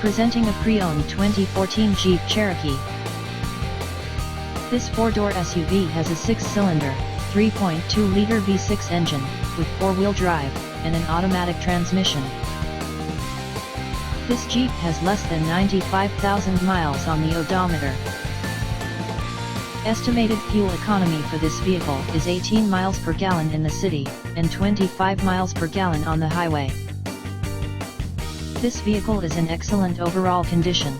Presenting a pre-owned 2014 Jeep Cherokee. This four-door SUV has a six-cylinder, 3.2-liter V6 engine, with four-wheel drive, and an automatic transmission. This Jeep has less than 95,000 miles on the odometer. Estimated fuel economy for this vehicle is 18 miles per gallon in the city, and 25 miles per gallon on the highway. This vehicle is in excellent overall condition.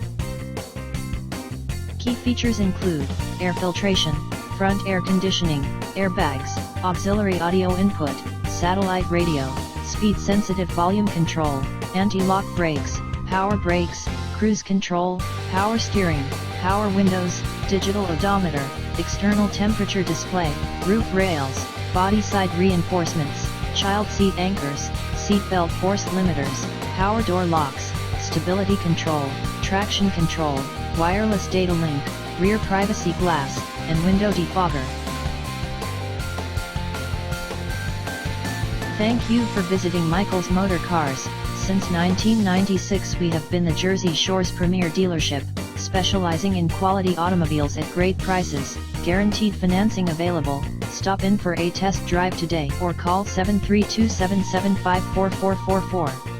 Key features include air filtration, front air conditioning, airbags, auxiliary audio input, satellite radio, speed-sensitive volume control, anti-lock brakes, power brakes, cruise control, power steering, power windows, digital odometer, external temperature display, roof rails, body side reinforcements, child seat anchors, seat belt force limiters, power door locks, stability control, traction control, wireless data link, rear privacy glass, and window defogger. Thank you for visiting Michael's Motorcars. Since 1996 we have been the Jersey Shore's premier dealership, specializing in quality automobiles at great prices, guaranteed financing available. Stop in for a test drive today or call 732-775-4444.